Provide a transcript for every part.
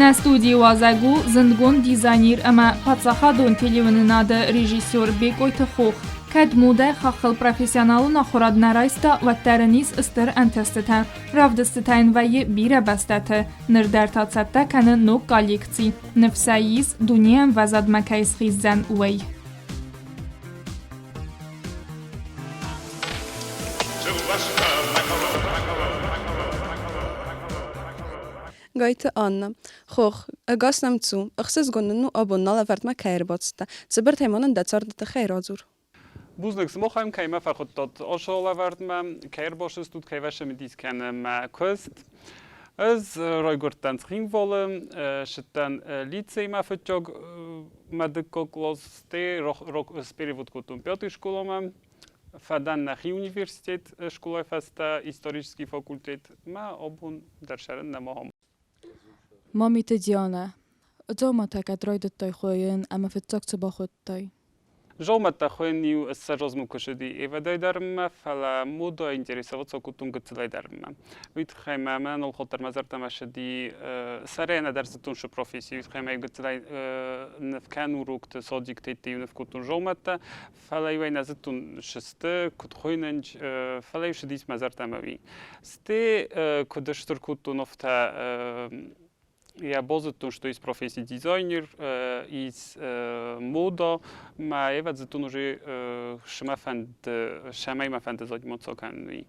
Na stúdiu Wazagú zindgón dîzanîr ema patsaxadon telîvinada rejîsyor Bêkoyta Xox kad mude xaxıl profesyonaluna xoradnaraysta vatterenis istir entestete. Ravdistitein veyi bire bestete. Nirdertatsette kene nok galikci. Nefseyiz duniyem vezad mekayz xizzen uwej. Gaite Anna. Goch, gasnam zu. Axes gonnen nu abonnala vart ma keirbotsta. Zebert heimanen detsard de kheirazur. Buzniks mochaim keima fachotot oshola vart ma keirboshes tut keiveshe mit dis kenne ma kust. Ez roigurtan schingvolle, shtan licei ma fetjog madekoklos te rok spirivut kutum pjotr školama. Fadan na uniwersytet szkoła festa historyczny fakultet ma obun darsharen na moham. Mami te diana. Doma taka droidet toi khoyen ama fetjog tsa bakhot toi. Żołmata chojniu z rozmów koszedi ewadaj darma, fala mudo interesowaco kutum gcylaj darma. Witchajma manol chotar mazarta maszedi sarena darzatun się profesji. Witchajma gcylaj w kanu ruk te sodik tej w kutun żołmata, fala iwaj nazatun szesty kut chojnęć fala już dis mazarta mawi. Sty kodesztur kutun ofta ja bozatun, что из профессии дизайнер, из мода, ma evad zatun уже шамай ma фанд задимоцо канви.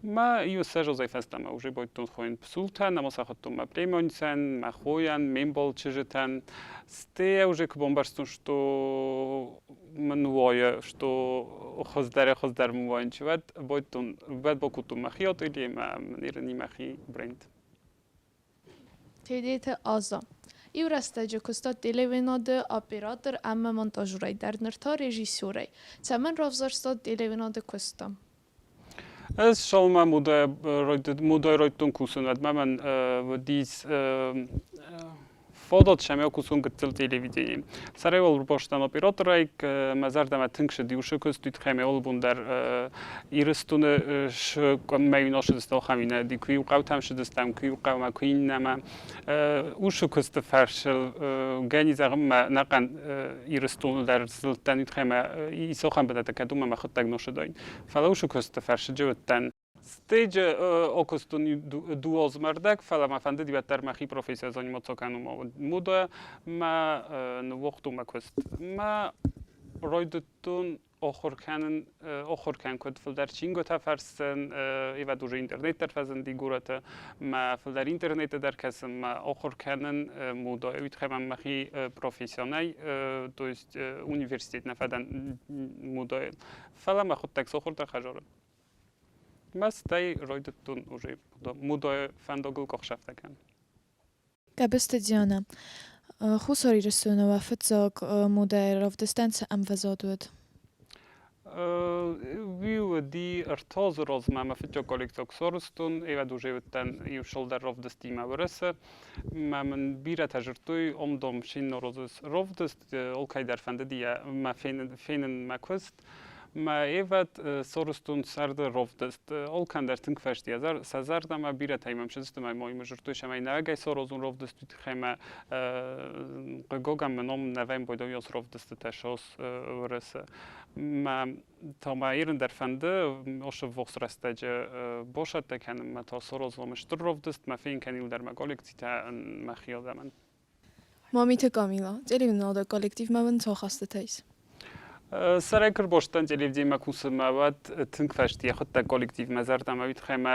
Ma iu sejo zai festa ma уже будет тут хоин псултан, на мосахоту ma премонцен, ma хоян, мембол чижетан. Сте уже к бомбарстун, что мануоя, что хоздар муанчеват, будет тут вед бокуту махиот или ma нирани махи бренд. Tedete aza. Iu rastece costat televinade operator amma montajuraj dar nërta regjisjurej. Ca men ravzarstad televinade kosta. Ez šalma mudoj rojtun kusunat. Maman vodiz fodot šameo kusun gëtël televizijin. Sarajevol rëposhtan operatorajk, mazarda ma tëngshë diushë këstut kheme olbundar irëstunë me noshë dëstal khamina di kuju qawtam shë dëstam kuju qawma kujinama ushë këstë farshël gani zagëm ma naqan irëstunë dar zëltan kheme isokham bëda të kaduma ma khëttag noshë dojnë. Fala ushë këstë farshë gjëvëttan. Stage okostun duoz mardek, fala ma fande dibatar ma hi profesja zanim ocokanu mudo ma në waqtu ma kost. Ma rojdetun ochorkan kod fëldar qingo ta farsen eva duże internet tarfazen digurata ma fëldar internet dar kasem ma ochorkanen mudo evit khema ma hi profesjonaj, to jest uniwersytet na fadan mudo. Fala ma khottak sokhorta khajore. Mas tej rojdetun уже mudo fandogul kochschafteken. Gabeste diana. Husori rysuno wa fetjog mude ravdistanse am vezodud. Viu di artoz rozma ma fetjo kolektok sorstun, eva duże ten ju shoulder of the steam avrese. Man bira tajertuj omdom shinno rozes rovdest olkaj der fandedia ma fenen ma quest. Ma evat sorustun sarda rovdest olkan der tink kwestia sazarda ma bira tajmam przez ma moim żartuj się ma nagaj sorozun rovdest tu khema gogam menom nawem bojdojos rovdest też os rese ma to ma jeden der fande osche voxrastaje bosha teken ma to sorozum rovdest ma fin kanil der ma kolekcita ma khiodaman. Մամիթե Կամիլա, Տելևինոդը կոլեկտիվ մավն ցոխաստը թեյս։ سرای کر باشتن تلویزیون مکوس مواد تنگ فشتی خود تا کالکتیو مزار تمامیت خیمه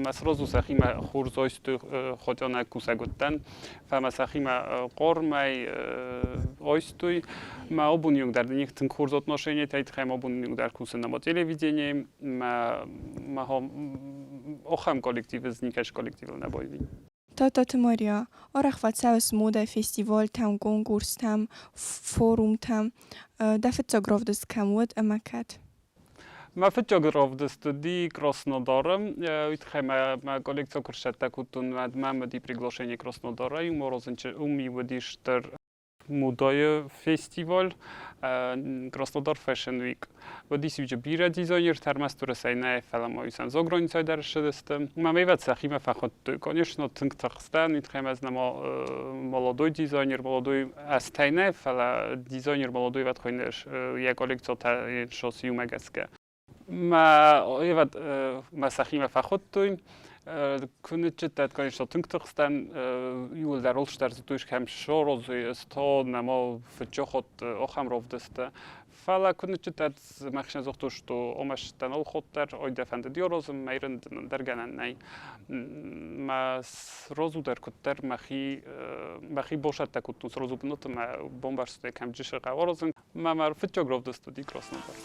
مسروز و سخیم خورزایست خودیان کوسه گفتن فمسخیم قرمای آیستوی ما آبونیون در دنیک تنگ خورزات نشینی تایید خیمه آبونیون در کوسه نما تلویزیونی ما هم آخام کالکتیو از نیکش کالکتیو نبایدیم. تا تماریا آرخوات سوس مودا فستیوال تام کنکورس تام فوروم تام دفت تجربه دست کمود امکت ما في تجربة دستدي Краснодаром ويتخيم ما коллекция كرشتا كنتون مع ما دي приглашение Краснодара и морозенче умиводиштер модая фестиваль Краснодар Fashion Week. ودیسی بیره دیزاینر ترمستور سینه فلم آیسان زاگرانی سای درش دستم. ما میوت سخیم فقط تو کنیش نتنگ تخستن میتخیم از نما مالادوی دیزاینر مالادوی از تینه فلا دیزاینر مالادوی وقت خوینش یک کالکسیون تا شاسی اومگسکه. ما ایوت ما سخیم فقط تویم. کنید جدت کنیش نتنگ تخستن یول در اولش در زدویش کم شورزی است تا نما فجاه خود آخام رفت دسته. فعلا کنید جدت مخشن زختوش تو آمش تنال خود در آیده فنده دیارازم میرن در گنن نی ما رازو در کتر مخی باشد تکوتون رازو بنوت ما بمبارسته کم جیش قوارزن ما معرفت جا گرفت دست دی کراسنودار.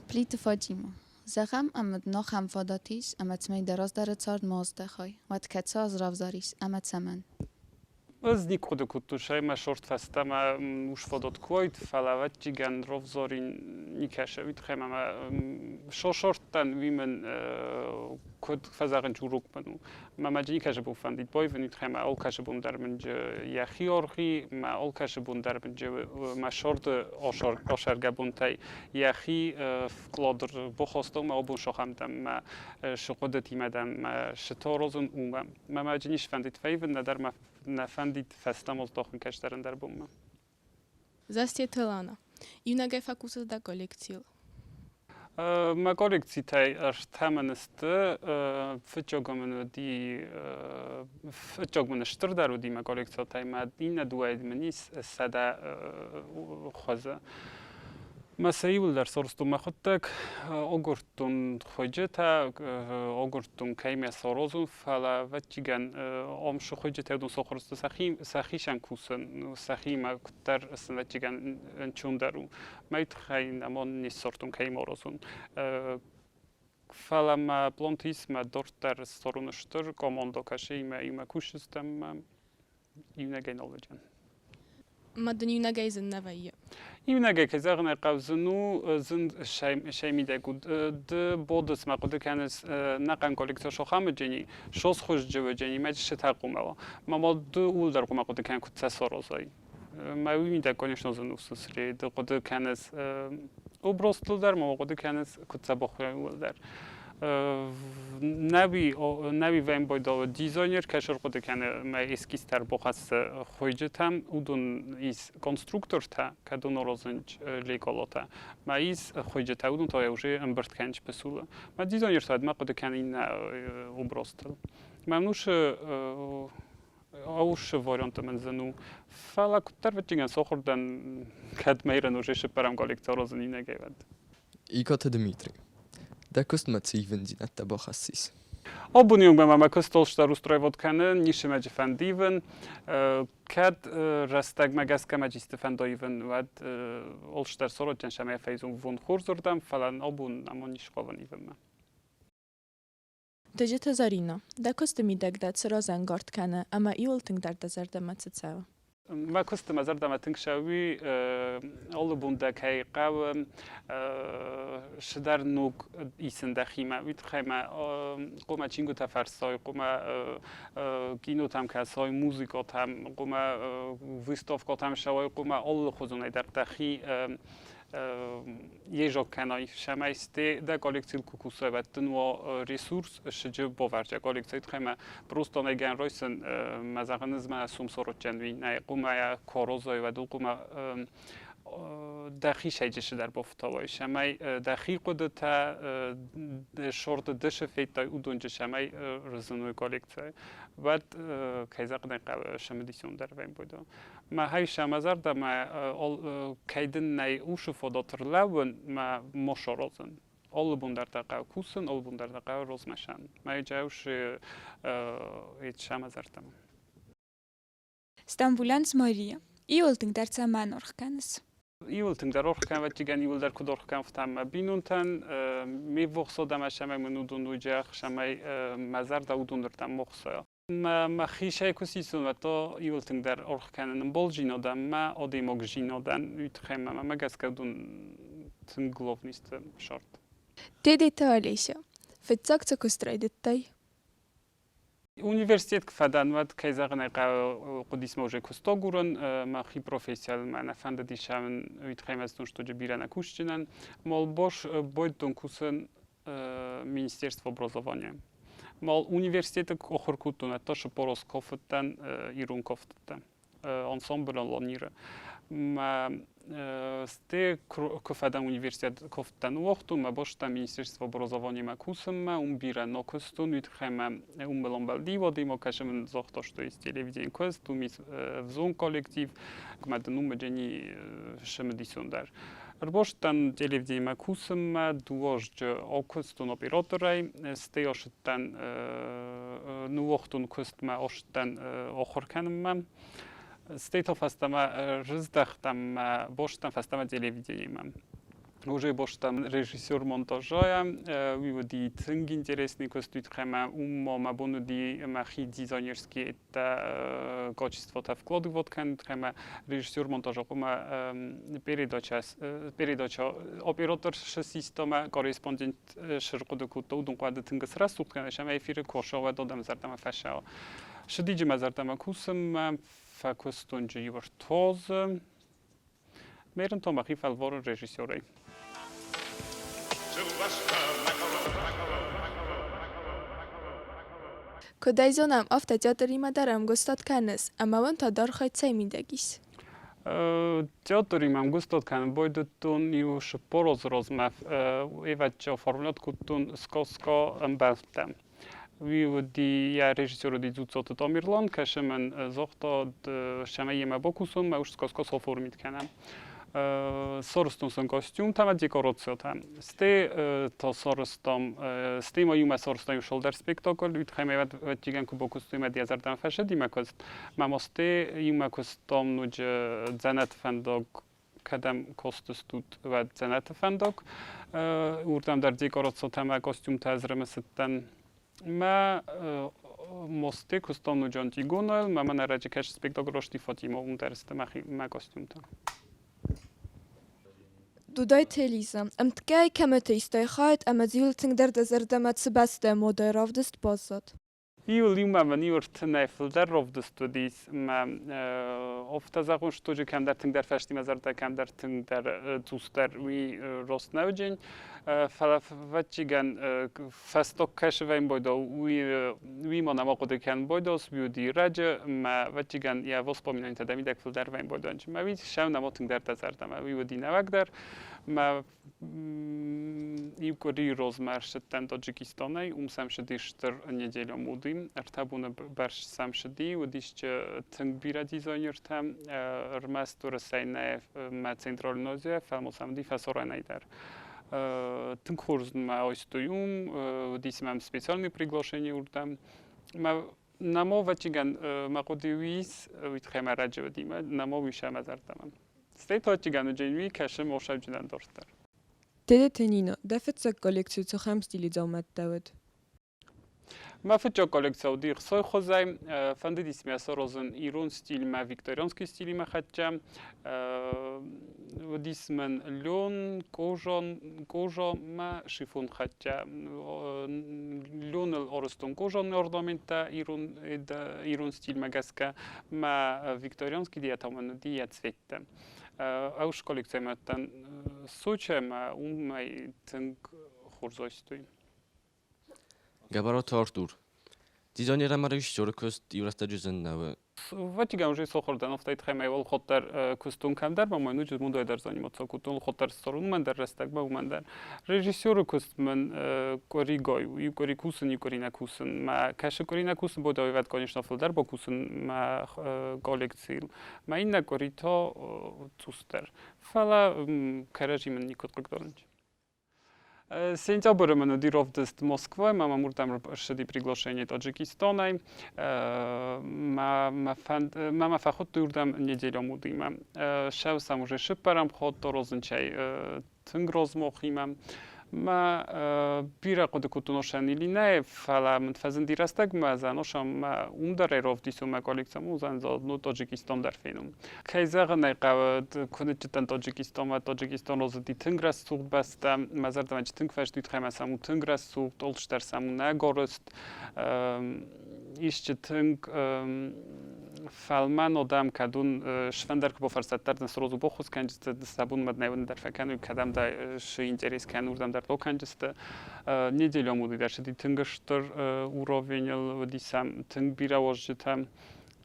پلیت فاجیما زخم امد ناخم فاداتیس امد می دراز در تارد مازده خواهی و تکتسا از رافزاریس امد سمن از نیک خود کتوشای ما شورت فسته ما موش فادات کوید فلاوت جیگن رافزاری نیکشه وید خیمه ما شورتن ویمن کد فزاقن جوروک منو ما مجنی کشه بوفندید بای ونید خیمه اول کشه بون در منج یخی آرخی ما اول کشه بون در منج ما شورت آشرگه بون تای یخی کلادر بخواستم ما بون شخم دم ما شقدتی مدم ما شتارازن اومم ما مجنیش فندید فیون ندر ما نفندید فستم از داخل کشترن در بوم. Засте Телана. Юнагай факусыз да коллекцил. ما کالکسی تای ارتمنست فتجاگمن دی فتجاگمن شتر در ودی ما کالکسی تای ما این دوید منیس سده خوازه. مسئله در سرستو مخاطک آگرتون خواجه آگرتون کمی سرازون فعلا وقتیگن آمش خواجه تا دون سخرست سخیشم کوسن سخی ما کتر سنتیگن چون درو میت خاین اما نیستورتون کمی رازون فعلا ما پلانتیس ما دور در سرونشتر کاماندا کشه ایما کوشستم اینا گینالجن. مدنی یونگای زن نویه. یونگای که زغن قوزنو زند شی میده گود د بودس ما قد کنس نقن کالکتور شو خام جنی شوز خوش جو جنی مجش تقومه ما دو اول در قوم قد کن کت سرازای ما میده کنیش نزن وسوسری د قد کنس او برستل در ما قد کنس کت بخوی اول در نبی ویم باید دیزاینر کشور قد کنه ما اسکیس تر بخواست خویجت هم اودون ایس کنسترکتور تا کدون رازنج لیگالاتا ما ایس خویجت اودون تا یوجه امبرت کنج بسوله ما دیزاینر ساید ما قد کنه این اوبراستل ممنوش اوش واریانت من زنو فعلا کتر وچیگن سخوردن کد میرن وجهش برام کالکتور رازنی نگیود. ایکات دمیتری. ده کست متسیون دینت تا بخصیص. آبونیون به ما کستولش در استرویواد کنن نیشه مجی فندیون کد رستگ مگس که مجی استفندایون ود اولش در سرات جنشمه فیزون وون خور زردم فلان آبون اما نیش قوانیون من. دجه تزارینا ده کست میدگ داد سرا زنگارد کنه اما ایول تنگ در دزرد متساو. ما کست مزار دمتنگ شوی آل بوندک هی قوم شدر نوک ایسن دخیمه وید خیمه قوم چینگو تفرسای قوم گینو تام کسای موزیکا تام قوم ویستافکا تام شوی قوم آل خودونه در دخی یه جا کنای شمایسته در کالکسیل کوکوسای و تنوا ریسورس شجع باورچه کالکسیل خیمه پروستانه گن رایسن مزاقنز من سوم سرچ جنوی نه قوم یا کاروزای و دو قوم دقیق شده در بافتوای شمای دقیق قد تا شرط دش فیت او دنج شمای رزنوی کالکت بعد کیزا قدن شمدیسون در ویم بوده ما های شمازر دا ما کیدن نی اوش فداتر لون ما مشارزن all bundar da kusen all bundar da rozmeshan ma jaush it shamazartam Stambulans Maria Iolting der zaman organes Iolting der organ wat igen iol der kodorgan ftam binuntan mi voxo da mashama menudun ujach shamai mazar da udun der moxo ما خیشه کسیسون و تا ایولتن در organen bolgino da ma odemogino dan utkhema ma gaskadun tnglof nist short تيدي أليشا في التاكتا كسترايدتاي Universitet kvadan wat kayzagna qudis moje kustogurun ma khi professional mana fanda dishaven utkhemastun что je birana kushtinan mol bosh boydun kusen Ministerstwo obrazovania mol universitet okhorkutuna to że poroskoftan irunkoftan ensemble lonire ma ste kofada uniwersytet koftan uochtu ma boszta Ministerstwo obrazovania ma kusem ma umbira no kostun utkhema umbalombaldivo demo kashem zochto что есть телевидение кост умис взон коллектив гмадан умедени шемдисондar Bosztan telewizji ma kusem ma duożdż okostun operatoraj ste osztan nuochtun kost ma osztan ochorkan ma State of Astama rzdach tam bosztam fastama telewizji mam. Уже bosztam reżyser montażoja, wywodi cyngi interesny kostuit chema ma bonudi machi designerskie ta kачество ta wkładu wodkan chema reżyser montażowy ma передача operator systema korespondent szeroko kutu dokładnie tym gesrastu kan szama efir koszowa dodam zartama fasza. Szydzi ma zartama kusem fakostunji yortoz Meren to machi falvor reżyserej كدايزونام أفتا تياتري مدارم قصتات كانس أما وانتا دار خيط سايمي داقيس Teatri mam gustot kan bojdutun już porozmaw ewać oformlot kutun skosko ambastem. Wywodi ja reżyser di zucot Tomirlon, kashemen zochto shameyema bokusum ma już skosko oformit kanam. Sorston son kostium tam dekoracjo tam. Ste to sorstom ste moju sorston już shoulder spektakl uthajme vatigan ku bokustum media zartam fashedi makost. Mamoste yuma kostom nuge zanat fandog kadam kostustut va zanat fandog. Urtam dar dekoracjo tam kostium ta zremestan ma moste kostom nuge antigonal ma na razie cash spektakl roshti fotimo unterste ma kostium tam. دوداي تيليزا امتكاي كما تيستاي خايت اما زيول تنقدر دزردما تسباستا موديراف دست بازات Iulima maniort nefel der of the studies ma ofta zagon что же kam der ting der festival zarta kam der ting der zuster wi rosnaudzień falawacigan fastok kashvein boydo wi mona mogode kan boydos biudi radzie ma wacigan ja wspominam te dami tak der vein boydonć ma wi szał na moting der zarta ma wi wodi nawagder ma i kori rozmar ten Tadżykistanej sam się dyszter niedzielą mudim artabuna barsz sam się di udiście ten bira designer tam rmastur sejne ma centralnozie famo sam di fasorenajder ten kurs ma oistujum dis mam specjalne приглашение urtam ma na mowa cigan ma kodiwis witchema radzie dima na mowi shama zartam State cigan dzienwi kaszem oszałdzinan dorster تيدي تنينو دافت كوليكسيو تخام ستيلي زومات داود ما فتشو kolekcja dir soy khozay fandy dismiasa rozen irun stil ma wiktoriański stili ma hatcha dismen lun kożo ma shifon hatcha lun oroston kożon ornamenta irun stil magaska ma wiktoriański diataman dia cwette a już kolekcja ma ten suche ma umay ten khurzostuj Gabarot Artur. Dizajner ma rejissor köst iwrasta ġizennawe. Վաճիգան ուժի սոխորդանով տայ թխեմայ ول խոտեր կուստուն կամ դար մամայնու ջը մունդոյ դարզանի մոցակուտուն խոտեր ստորուն մեն դար ռեստակ բա ումեն դար ռեժիսորը կուստ մեն կորիգոյ ու կորիկուսն ու կորինակուսն մա քաշը կորինակուսն բոդոյ վատ կոնիշնով դար բոկուսն մա կոլեկցիլ մա իննա կորիթո ծուստեր ֆալա քարաժիմն նիկոտ կկտորնջ Сентябрь мы диров дест Москвы, мама муртам шеди приглашение Таджикистана, мама фахот турдам неделю мудима, шев сам уже шипарам ход то розенчай тынгроз мохима. ما بیره قد کتونوشن ایلینه فعلا منتفزن دیرستگ ما زنوشم ما در رفتی ما کالکسم زن زاد نو تاجیکستان در فینم که زغ نقود کنه چتن تاجیکستان و تاجیکستان روز دی تنگرس سوق بستم مزار دم چتنگ فش دیت خیمه سامو تنگرس سوق تولش در سامو نگارست ایش چتنگ فالمان آدم کدون شوندر که با فرصت در نسر روزو بخوز کنجست سبون مد نیون در فکنوی کدام دا ش اینتریس کنوردم در تو کنجست نیدیل آمودی در شدی تنگشتر اوراوینل و دیسم تنگ بیرا واجدتم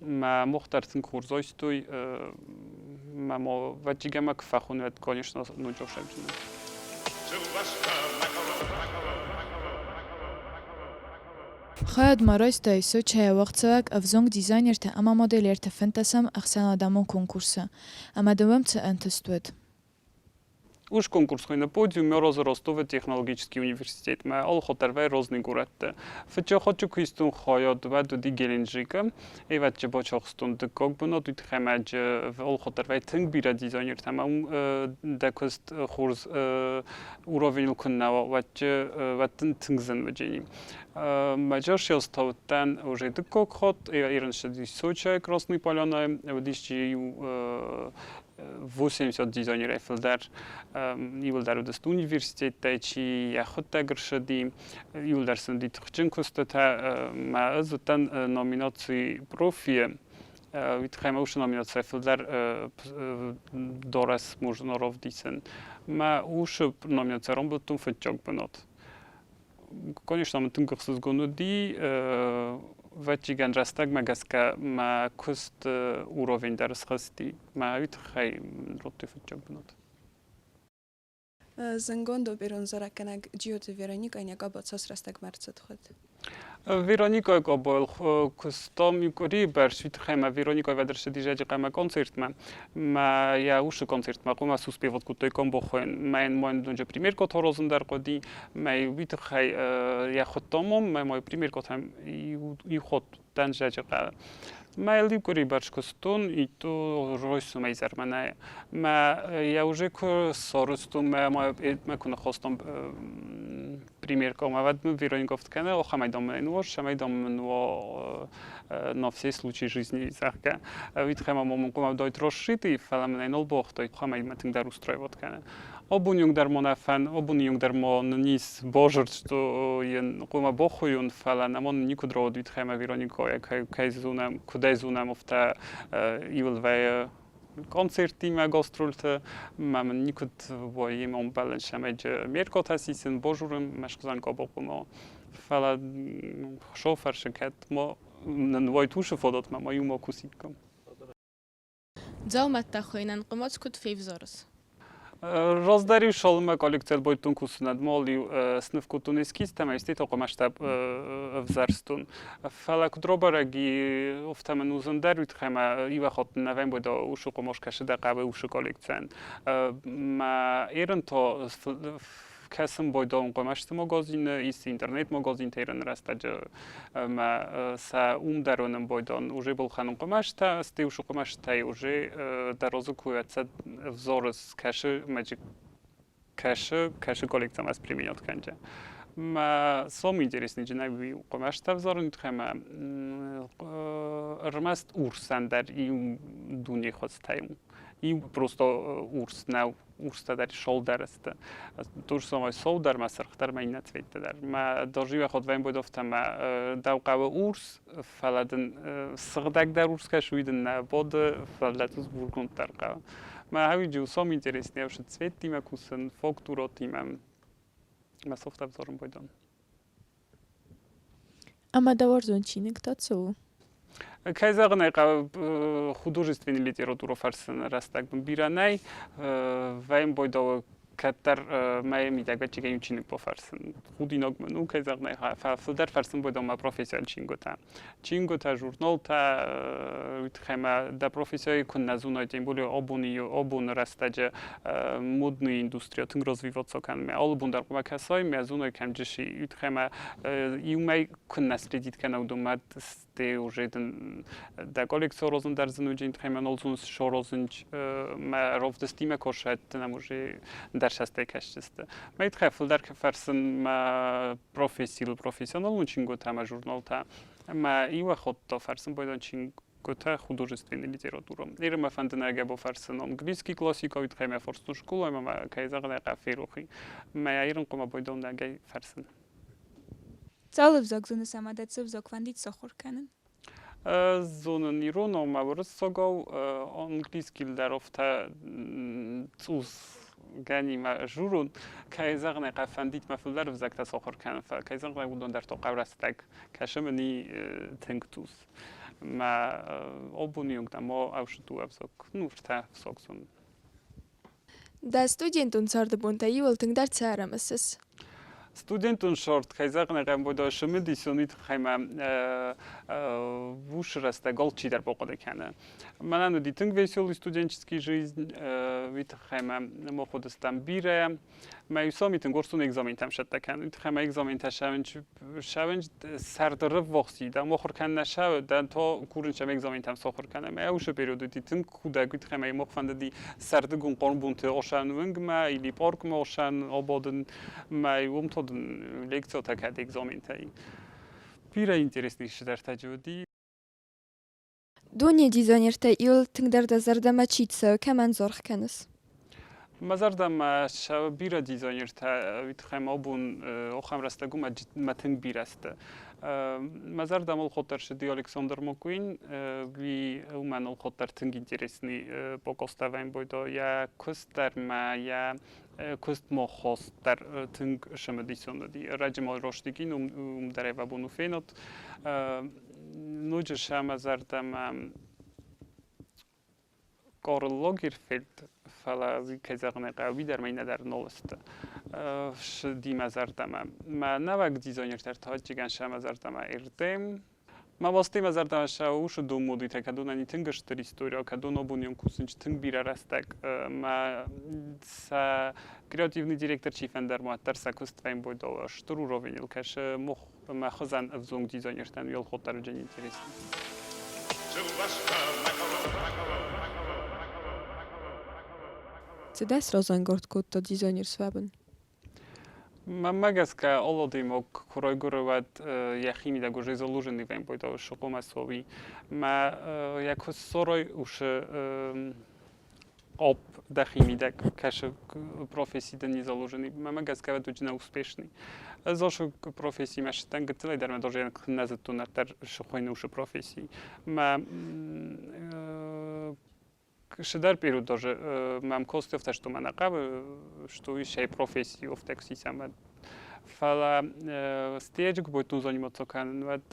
ما مختار تنگ خورزایستوی ما وجیگم که فخونت کنیش نوجو شبجنم خواهد مارایست دایسو چه وقت افزونگ دیزاینر تا اما مدلیر تا فنتسم اخسان آدمون کنکورسه اما دوام تا انتستود Уж конкурс на подиуме Ростов технологический университет. Мы алхотервей розный город. Фичо хочу кистун хаят в до дигеленджика. И вот че бачахстун де как бы на тут хэмэж в алхотервей тэнг бира дизайнер тамам декост хурз уровень куннава вот че вот тэнгзен вэджини. Majorshia stałten уже de как хот и иранши дисоча красный поляна вдищи 80 дизайнеров филдер يولدر دست университет чи я خود تگر شدیم يولدر سندی تخچن کستت ما از تن نامیناتی پروفی ویتخیم اوش نامیناتی فیلدر دارس možno rovdisen ما اوش نامیناتی رامبلتون فتجاگ بنات Конечно, мы тынках созгонуди вачиган растаг магаска ма куст уровень дарсхасти ма витхай роты футчабнот زنگان دو بیرون زرکنگ جیوت ویرونیکا اینکا با ساس رستگ مرزد خود. ویرونیکا قبول کستم یکوری برش ویتخیم ویرونیکا ودرش دیجا جقم کنسرت ما یا اوش کنسرت ما قوم سوس بیوت کتوی کم بخوین ما این ماین دونجا پریمیر کت هروزن در قدی ما ویتخی یا خودتامم ما پریمیر کت هم ی خود دنجا جقم ما لیب کوری برش کستون ای تو رویسو میزر منه ما یا اوجه که سارستون ما کنه خواستم пример комавад мы Верониковт канал хамайдам нуош шамайдам нуо на все случаи жизни захка вид хама момон комав дойт розшити фалам нол бохтой хамайдам тиндар устроивот кана обунюнг дар монафан обунюнг дар мон нис божер что ен кома бохуюн фала намон никудро вид хама Веронико кайзунам кудайзунам офта ивлве концерти ма гастроlte мам никот воим он баланс шамеж меркот асисен божурым машкзан кабоқмо фала шофер шкет мо нвой туше фодот ма юмо кусиком زامت تخوینن قماش کد فیفزارس Rozdarив šolme kolekcijet bojtun kusunad moliju snıf kutun eskistem isti to komaştab vzarstun. Fala kudrobaragi oftamen uzun dervit khema iva khot navem boda ushu komosh kashida qabe ushu kolekcijen. Ma eren to Kesem boydon qo'mashdi magazini, is internet magazin teran rastaja ma sa daronim boydon уже был ханым qo'mashda, stiu shu qo'mashda уже дорозу куется взор с кэши magic кэши коллекция нас применят канча. Ма сом интересный джинаби qo'mashda взор нитхема рмаст урсандар и дуни хостаим. И просто урс нау урста در شال درسته. دور سومای سو در مسرختر من این نتوید در. ما داروی خود ویم بود افتم داو قوا اورس فلادن سقدک در اورس کشویدن نبود فلاتوس بورگوند در قوا. ما همی جو سوم اینترس نیوشد سوید تیم کوسن فاکتورات تیمم. ما سوفت افزارم بودم. Ama dawarzon чиник тацу. Kajzagna художественная литература фарсын растак биранай вайм бойдо каттар майми дага чиген чиник по фарсын худиног ну kajzagna фафдар фарсын бойдо ма профессиал чингота журналта витхема да профессией kunna zunoj тем более обун растаджа модную индустрию тын развиваться кан ме албун дар ма касай ме зунoj кам жиши витхема юмай kunna следит кан аудомат те уже да коллекция розен дар зунoj витхема нолзун шорозынч ма ровдестиме кошат нам уже дар шасте кашчисте ме витхефл дар фарсын ма профессионал чингота ма журналта ма ива хотто фарсын бойдан чингота художественная литература. Ирма фантанага бо фарсын английский классика витхема форсту школа ма кайзагна каферухи ма ирн кома бойдан дага фарсын. Цалов зогзуны самадацев зоквандит сохорканын. Зонын ироно ма врсогов английский дарофта цус ганima журун кайзагна кафандит мафулдар взакта сохор кан фа кайзагна будон дар то қаврастак кашмани тенктус ма обуниунг да мо авшту авсок нурта соксон Да студентун цардыбун та юлтың дар царамысыз. Студентун шорт кайзагна гам бодо шмеди сонит хайма вушраста голчи дар боқода кана манан дитинг веселый студенческий жизнь вит хайма мо ходастам бире ма юсамитин горсун экзамен там шатта кан вит хайма экзамен та шавенч сардыр вохси да мо хор кан наша да то куринчам экзамен там сохор кана ма уш период дитинг куда вит хайма мо фандади сардыгун qorбунте ошан вингма или паркма ошан ободен ма умто лекцио такат экзаментай пира интересный шдар таҷуди Дуни дизайнерта ил тыңдарда зардама читса каман зорх каныс. мазардам шав бира дизайнерта витхайм обун охам растагу матинг бираста мазардам ол хотар шди Александр Мокуин ви уман ол хотар тинг интересный покоставаем бойдо я костарма я кост мохостар тинг шамадисонади раджмал роштигин дарева буну фенот нуҷа шамазардам Карл Лагерфельд фала ви кайзагна қави дар майна дар ноласт шди мазардама ма навак дизайнер тар таҷиган шамазардама ирдем ма восте мазардама шауш ду моди такадуна ни тингштер история кадуна буньон кусинч тинг бира растак ма са креативный директор чифендер муаттар сакуствайм бойдо штуру ровенил каш мох ма хазан авзонг дизайнер тан йол хотар ҷан интересный Цедес розангорд кутто дизайнер свабен. Магаска олодимок коройгурovat яхими да гоже заложены вем бойдо шокомасови ма яко сорой уж об дахими да каш профессии да не заложены магаска вадуджна успешный зошо профессии маш тангцелай дарма даже назад тунатар шохойны уж профессии ма Шедар период даже мам костов та что манакав что еще профессии в такси сама фала стеджик бойтун заниматься кан ват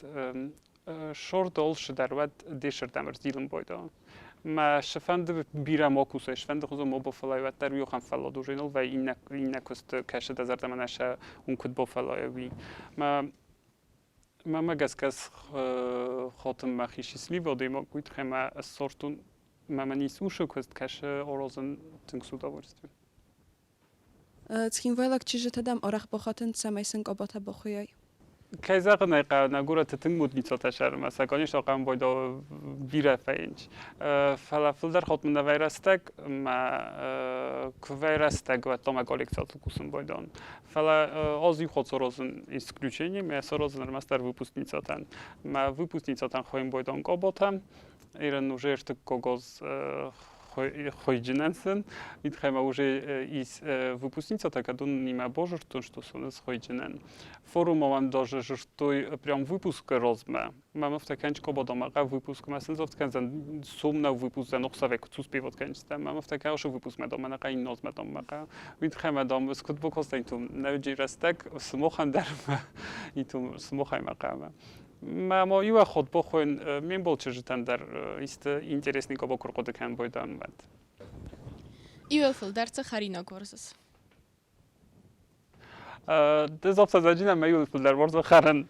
шорт ол шедар ват дешер тамер зилм бойда ма шфанд бира мокус шфанд хозо мобо фала ват дар ё хам фала доженал ва инна кост каша да зарда манаша он куд бо фала ви ма мама гаскас хотм махи счастливо демо куд хема сортун Мама не слушаю, кост каша орозен тинг с удовольствием. Цхин вайлак чиже тадам орах бохатен самайсен кобата бохуяй. Кайзагна на гора тинг мудница ташар маса конечно қам бойдо бира файнч. Фалафилдар хотмун да вайрастак ма квайрастак ва тома коллекция кусун бойдон. Фала ози хот сорозен исключением, я сорозен мастер выпускница тан. Ма выпускница тан хоим бойдон кобота. Иран уже что когоз хойджинансен, витхайма уже из выпускница такадун нима божер то что сон с хойджинан. Форумован даже что прям выпуск розма. Мама в таканчко бодома выпуск масензов тканзан сумна выпуск за нохсавек цуспевот канчта. Мама в такая уже выпуск мадома на кай ноз мадома. Витхайма дом скот бокостайн тум навджи растак смохан дарма и тум смохай макама. ما یو خود بخوین من بول چجتن در است اینترسنی که با کرقود کم بودم بعد ایو درس خرینا گورزس دزاب سازجینم میول در ورز خرن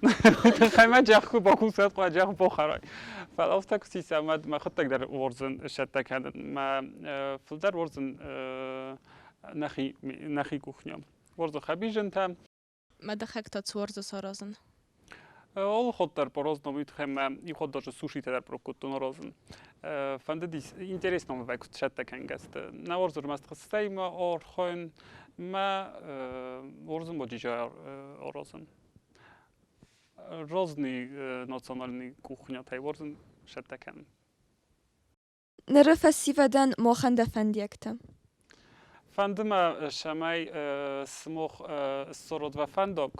خیمه جاخو با کوسات قا جاخو بخرای فلافتا کسی سامد ما خود در ورزن شت کردن ما فلدر ورزن نخی کوخنیم ورز خبیجن تام ما دخک تا ورز سارازن اول خود در پروز نمید خیمه ای خود داشت سوشی در پروکوتون رازن فند دیس اینترس نم وقت شت کنگست نورز رمست خسته ما اور خون ما ورزن با جیجا رازن رازنی ناسیونالنی کوخنیا تای ورزن شت کن نرفسی ودن مخند فندیکتم فندم شمای سموخ سرود و فندق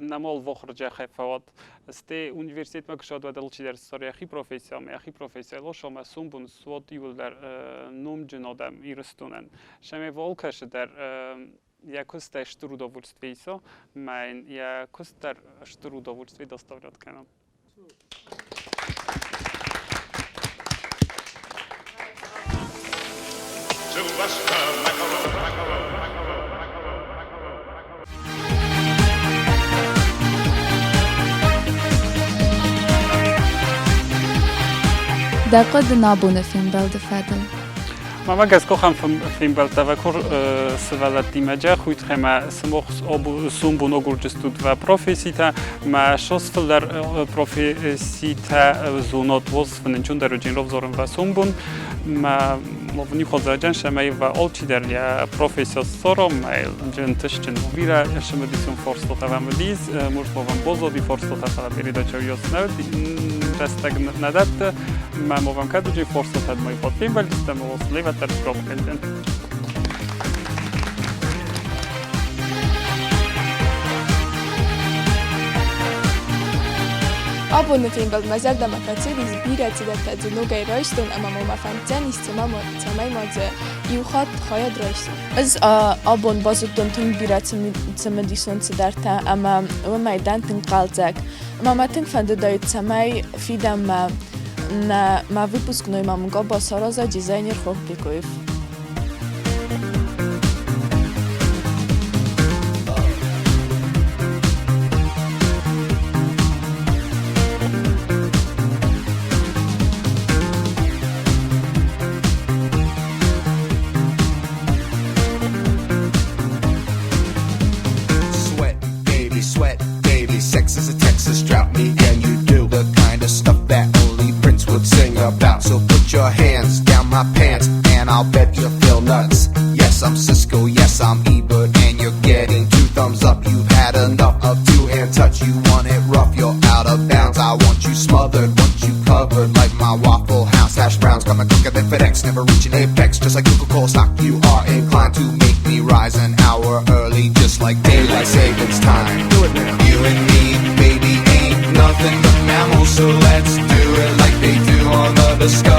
نمال وخرج خفوات استی اونیورسیت مکشاد و دلچی در سری اخی پروفسیا لوشم مسون بون سواد یول در نوم جنادم ایرستونن شمی والکش در یکوست اشترو دوولستویسا من یکوست در اشترو دوولستوی دستاورد کنم دقد نابونه فیلم بلد فدل ما گز کوخم فیلم بلد تفکر سوالت دیمجه خویت خیمه سموخ سوم بون اگرجستود و پروفیسیتا ما شوست در پروفیسیتا زونات وصف ننچون در جین روز زورم و سوم بون ما مبنی خود زاجن شمای و آلچی در یا پروفیسیا سورم جنتش جنوبیرا شمدیسون فرصت و مدیز مرتبان بزودی فرصت فلا برید چویاس نود رستگ نداد ما موام کدو جی فرصت هد مای خود فیلم بلد استم وصلی و در پروب کردن Abonne film bald mazal da mafazziris bira tzedata zunogay royston ama mo mafanzanis tsamay madze yuxat khayad royston. Az abon bazutton tung bira tsamedison tzedarta ama wamaidan tinqalzak. Ama matin fande doit tsamay fidam na wypusknoj mam go basaraza designer Khoplikoyev. So put your hands down my pants and I'll bet you feel nuts. Yes, I'm Cisco, yes, I'm Ebert, and you're getting 2 thumbs up. You've had enough of 2-hand touch. You want it rough, you're out of bounds. I want you smothered, want you covered like my Waffle House hash browns. Coming quicker than FedEx, never reaching apex. Just like Coca-Cola stock, you are inclined to make me rise an hour early, just like daylight savings time. Do it now. You and me, baby, ain't nothing but mammals, so let's do it like they do on the Discovery